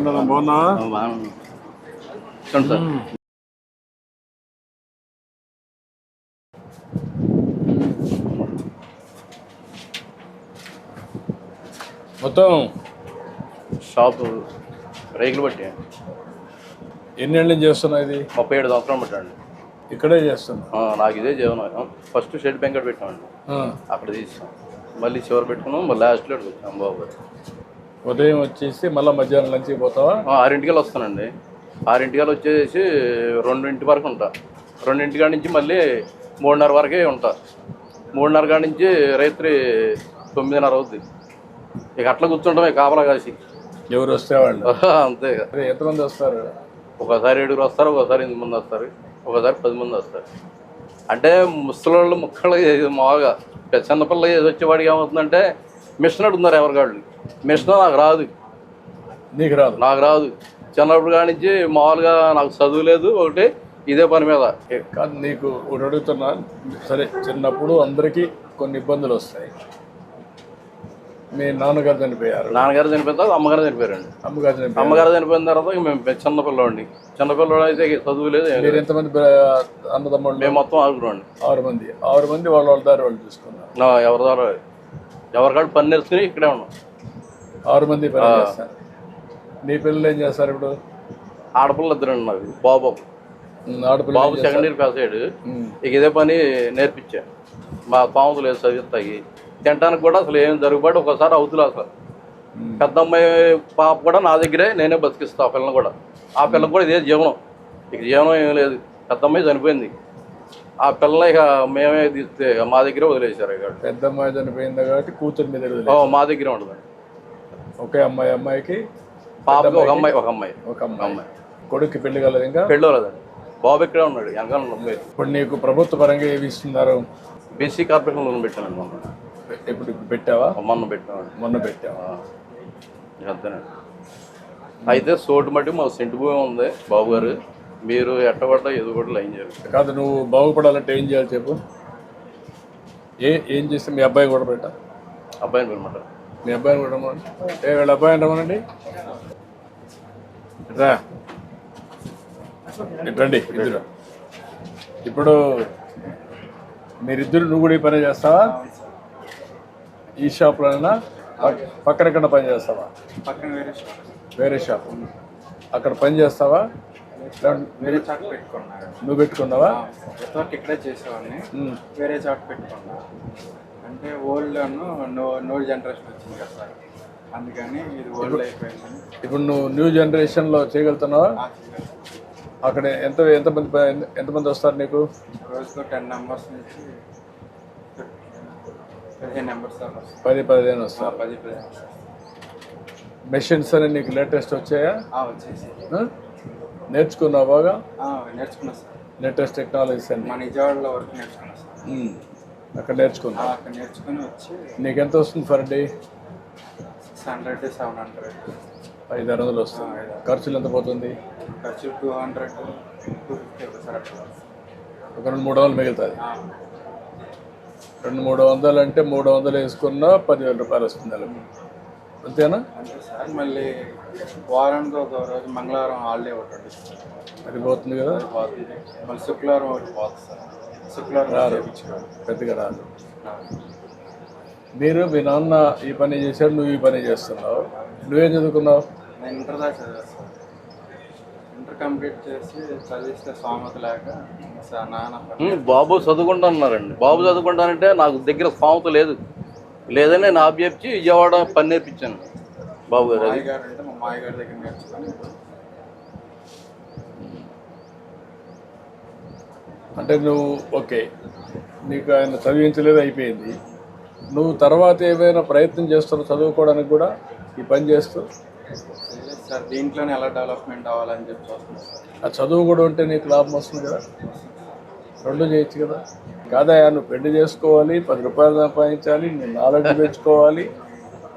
బాగున్నా సార్. మొత్తం షాపు రేకులు బట్టి ఎన్నేళ్ళు చేస్తున్నా ఇది? 37 సంవత్సరాలు పెట్టండి. ఇక్కడే చేస్తున్నా. నాకు ఇదే జీవనం. ఫస్ట్ షెడ్ బెంకట్ పెట్టామండి, అక్కడ తీసాం. మళ్ళీ చివరి పెట్టుకున్నాం, మళ్ళీ లాస్ట్లో వచ్చాం బాబు. ఉదయం వచ్చేసి మళ్ళీ మధ్యాహ్నం లంచ్కి పోతావా? 6 వస్తానండి. 6 వచ్చేసి 2 వరకు ఉంటా. 2 కాడి నుంచి మళ్ళీ 3:30 వరకే ఉంటా. 3:30 కాడి నుంచి రాత్రి 9:30 అవుద్ది. ఇక అట్లా కూర్చుంటామే కాపలా కాసి. ఎవరు వస్తే వాళ్ళు అంతే. ఎంతమంది వస్తారు? ఒకసారి 7 వస్తారు, ఒకసారి 8 మంది వస్తారు, ఒకసారి 10 మంది వస్తారు. అంటే ముసలోళ్ళు ముక్కలు మామూలుగా చిన్నపిల్ల ఏది వచ్చేవాడికి ఏమవుతుందంటే మిషన్ అడుగుతున్నారు ఎవరికాళ్ళు. మిషన్ నాకు రాదు. నీకు రాదు? నాకు రాదు. చిన్నప్పుడు కాడి నుంచి మామూలుగా నాకు చదువు లేదు, ఒకటి ఇదే పని మీద. కాదు, నీకు ఒకటి అడుగుతున్నా. సరే, చిన్నప్పుడు అందరికీ కొన్ని ఇబ్బందులు వస్తాయి. మీ నాన్నగారు చనిపోయారు. నాన్నగారు చనిపోయిన తర్వాత అమ్మగారు చనిపోయారండి. అమ్మగారు చనిపోయిన తర్వాత మేము చిన్నపిల్లవాడిని. చిన్నపిల్లవాడు అయితే చదువు లేదు. మీరు ఎంతమంది అన్నదమ్ముళ్ళు? మేము మొత్తం 6 అండి. 6 మంది వాళ్ళ దారి వాళ్ళు చూసుకున్నారు. ఎవరి ద్వారా ఎవరికాడు పని నేర్చుకుని ఇక్కడే ఉన్నాం. 6 మంది పని చేస్తారు. నీ పిల్లలు ఏం చేస్తారు ఇప్పుడు? ఆడపిల్ల 2 అండి నాకు. బాబు సెకండ్ ఇయర్ పాస్ అయ్యాడు. ఇక ఇదే పని నేర్పించా. మా పాములు లేదు చదివిస్తాయి. తినడానికి కూడా అసలు ఏం జరుగుబాటు ఒకసారి అవుతులే. అసలు పెద్ద అమ్మాయి పాప కూడా నా దగ్గరే నేనే బతికిస్తా. ఆ పిల్లని కూడా, ఆ పిల్లకి కూడా ఇదే జీవనం. ఇక జీవనం ఏం లేదు. పెద్ద అమ్మాయి చనిపోయింది. ఆ పిల్లని ఇక మేమే తీస్తే మా దగ్గరే వదిలేశారు. ఇక పెద్ద అమ్మాయి చనిపోయింది కాబట్టి కూతురు మీద మా దగ్గరే ఉంటుంది. ఒకే అమ్మాయికి పాపకి ఒక అమ్మాయి. కొడుక్కి పెళ్లి కలదు? ఇంకా పెళ్ళి అవ్వలేదండి. బాబు ఇక్కడే ఉన్నాడు. వెనకాల. ఇప్పుడు నీకు ప్రభుత్వ పరంగా ఏమి ఇస్తున్నారు? బీసీ కార్పొరేషన్ లోన్ పెట్టానండి మొన్న. ఇప్పుడు పెట్టావా? మొన్న పెట్టావా? అంతేనండి. అయితే సోటు మట్టి మా సెంటు భూమి ఉంది బాబు గారు. మీరు ఎట్టబడ్డా ఏదో కూడా లైన్ చేయాలి. కాదు, నువ్వు బాగుపడాలంటే ఏం చేయాలి చెప్పు? ఏం చేస్తే మీ అబ్బాయి కూడా పెట్టా? అబ్బాయిని పిలమంటారు. మీ అబ్బాయిని కూడా రమ్మనండి. వీళ్ళ అబ్బాయిని రమ్మనండి. రండి ఇద్దరు. ఇప్పుడు మీరిద్దరు, నువ్వు కూడా ఈ పని చేస్తావా? ఈ షాప్లోనైనా పక్కన ఎక్కడ పని చేస్తావా? వేరే షాప్. అక్కడ పని చేస్తావా? వేరే చాట్ పెట్టుకున్నారు. నువ్వు పెట్టుకున్నావా? ఇక్కడే చేసేవాడిని. వేరే చాట్ పెట్టుకున్నా. అంటే ఓల్డ్ నో జనరేషన్ వచ్చింది కదా సార్, అందుకని ఇది ఓల్డ్ అయిపోయింది. ఇప్పుడు నువ్వు న్యూ జనరేషన్లో చేయగలుగుతున్నావా? అక్కడ ఎంతమంది వస్తారు నీకు? రోజుకు 10 మెంబర్స్ నుంచి 15 మెంబర్స్ దాకా 10-15 వస్తారు. 10-15 మెషిన్స్ అని నీకు లేటెస్ట్ వచ్చాయా? వచ్చేసి నేర్చుకున్నావు బాగా? నేర్చుకున్నా సార్. లేటెస్ట్ టెక్నాలజీస్ అని మా నిజవాడలో వరకు నేర్చుకున్నా సార్. అక్కడ నేర్చుకున్నా. అక్కడ నేర్చుకుని వచ్చి నీకు ఎంత వస్తుంది ఫర్ డే? 600-700. 500 వస్తుంది. ఖర్చులు ఎంత పోతుంది? ఖర్చు 200-250 సార్. ఒక 200-300 మిగులుతుంది. 200-300 అంటే 300 వేసుకున్నా 10,000 రూపాయలు వస్తుంది నెలకు. అంతేనా? అంతే సార్. మళ్ళీ వారానికి ఒక రోజు మంగళవారం హాలిడే ఒకటి అది పోతుంది కదా. పోతుంది. మళ్ళీ శుక్రవారం ఒకటి పోతుంది సార్. శుక్రవారం రాదు, పెద్దగా రాదు. మీరు మీ నాన్న ఈ పని చేశాడు, నువ్వు ఈ పని చేస్తున్నావు. నువ్వేం చదువుకున్నావు? నేను ఇంటర్ దాకా చదివాను సార్. ఇంటర్ కంప్లీట్ చేసి చదివిస్తే స్వామత లేక నాన్న బాబు చదువుకుంటానన్నారండి. బాబు చదువుకుంటానంటే నాకు దగ్గర స్వామత లేదని నేను ఆబ్జెప్చి విజయవాడ పని నేర్పించాను బాబు గారు. మాయగారు అంటే మా మాయగారి దగ్గర నేర్చుకొని. అంటే నువ్వు ఓకే, నీకు ఆయన చదివించలేదు, అయిపోయింది. నువ్వు తర్వాత ఏమైనా ప్రయత్నం చేస్తున్నావు చదువుకోవడానికి కూడా ఈ పని చేస్తూ? సార్ దీంట్లోనే ఎలా డెవలప్మెంట్ అవ్వాలని చెప్పి చూస్తున్నాను సార్. ఆ చదువు కూడా ఉంటే నీకు లాభం వస్తుంది కదా, రెండు చేయొచ్చు కదా. కాదయా, నువ్వు పెళ్లి చేసుకోవాలి, 10 రూపాయలు సంపాదించాలి, నీ నాలెడ్జ్ పెంచుకోవాలి,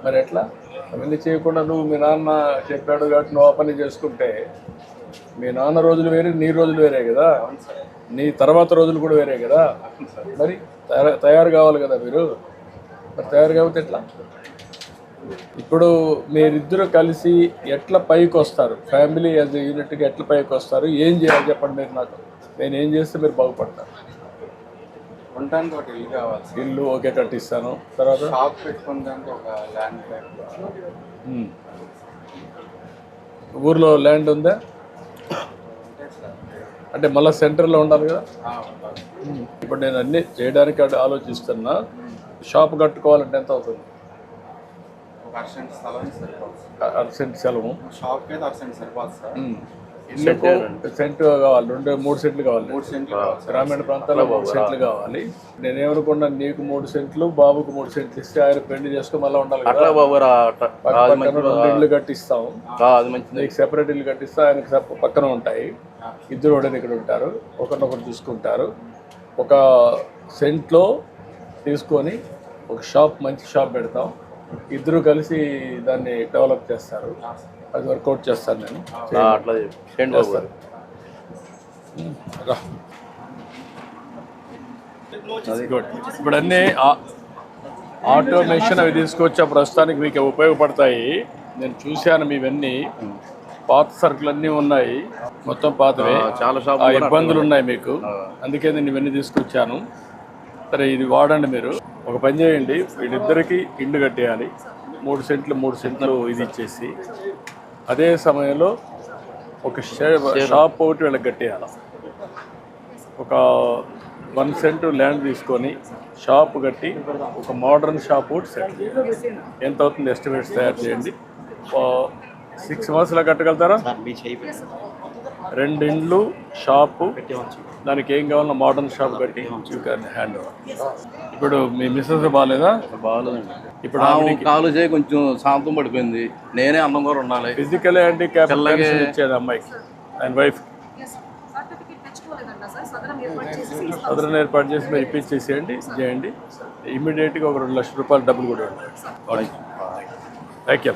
మరి ఎట్లా? అవన్నీ చేయకుండా నువ్వు మీ నాన్న చెప్పాడు కాబట్టి నువ్వు ఆ పని చేసుకుంటే మీ నాన్న రోజులు వేరే, నీ రోజులు వేరే కదా, నీ తర్వాత రోజులు కూడా వేరే కదా. మరి తయారు కావాలి కదా మీరు. మరి తయారు కాకపోతే ఎట్లా? ఇప్పుడు మీరిద్దరు కలిసి ఎట్లా పైకి వస్తారు, ఫ్యామిలీ యాజ్ యూనిట్గా ఎట్లా పైకి వస్తారు, ఏం చేయాలి చెప్పండి మీరు నాకు. నేను ఏం చేస్తే మీరు బాగుపడతారు? ఉండడానికి ఒకటి ఇల్లు కావాలి సార్. ఇల్లు ఓకే కట్టిస్తాను. తర్వాత షాప్ పెట్టుకోవడానికి ఒక ల్యాండ్ టైప్ ఊర్లో ల్యాండ్ ఉందా? ఉంటాయి సార్. అంటే మళ్ళీ సెంటర్లో ఉండాలి కదా. ఉండాలి. ఇప్పుడు నేను అన్నీ చేయడానికి ఆలోచిస్తున్నా. షాప్ కట్టుకోవాలంటే ఎంత అవుతుంది? ఒక అర్సెంట్ స్థలం సరిపోతుంది. అర్సెంట్ సెలవు. షాప్కి అయితే అర్సెంట్ సరిపోతుంది సార్. ఇల్లుకు సెంట్ కావాలి, 3 సెంట్లు కావాలి. 3 సెంట్లు కావాలి సార్. గ్రామీణ ప్రాంతాల్లో 3 సెంట్లు కావాలి. నేనేమనుకున్నాను, నీకు 3 సెంట్లు, బాబుకు 3 సెంట్లు ఇస్తే ఆయన పెళ్లి చేసుకుని మళ్ళీ ఉండాలి కదా. అట్లా బాబు పక్కన 2 ఇళ్ళు కట్టిస్తాం. అది మంచిది. నీకు సెపరేట్ ఇల్లు కట్టిస్తే ఆయనకి పక్కన ఉంటాయి. ఇద్దరు ఒకటే ఇక్కడ ఉంటారు, ఒకరినొకరు చూసుకుంటారు. ఒక సెంట్లో తీసుకొని ఒక షాప్, మంచి షాప్ పెడతాం. ఇద్దరు కలిసి దాన్ని డెవలప్ చేస్తారు. అది వర్కౌట్ చేస్తాను నేను. అట్లా చేయండి బాబు గారు. గుడ్. ఇప్పుడు అన్నీ ఆటోమేషన్ అవి తీసుకొచ్చా, ప్రస్తుతానికి మీకు ఉపయోగపడతాయి. నేను చూశాను మీవన్నీ. పాత సరుకులు అన్నీ ఉన్నాయి, మొత్తం పాతవే. చాలా ఆ షాపులు ఇబ్బందులు ఉన్నాయి మీకు, అందుకే నేను ఇవన్నీ తీసుకొచ్చాను. సరే, ఇది వాడండి మీరు. ఒక పని చేయండి, వీళ్ళిద్దరికి ఇల్లు కట్టేయాలి. 3 సెంట్లు ఇది ఇచ్చేసి, అదే సమయంలో ఒక షాప్ ఒకటి వీళ్ళకి కట్టేయాలి. ఒక 1 సెంటు ల్యాండ్ తీసుకొని షాప్ కట్టి ఒక మోడర్న్ షాప్ ఒకటి సెట్ చేయాలి. ఎంత అవుతుంది ఎస్టిమేట్స్ తయారు చేయండి. 6 మంత్స్లో కట్టగలుగుతారా? 2 ఇండ్లు, షాపు, దానికి ఏం కావాలన్నా మోడర్న్ షాప్ కట్టి యూ క్యాన్ హ్యాండ్ ఓవర్. ఇప్పుడు మీ మిస్సెస్ బాగాలేదా? బాగాలేదండి. ఇప్పుడు కాలు చేయి కొంచెం శాంతం పడిపోయింది. నేనే అన్నం కూడా ఉండాలి. ఫిజికల్ హ్యాండిక్యాప్ ఇచ్చేది అమ్మాయికి, ఆయన వైఫ్. సదరన్ ఏర్పాటు చేసి మీరు ఇప్పించేసేయండి, చేయండి. ఇమీడియట్గా ఒక 2 లక్షల రూపాయలు డబ్బులు కూడా ఉండాలి. Thank you.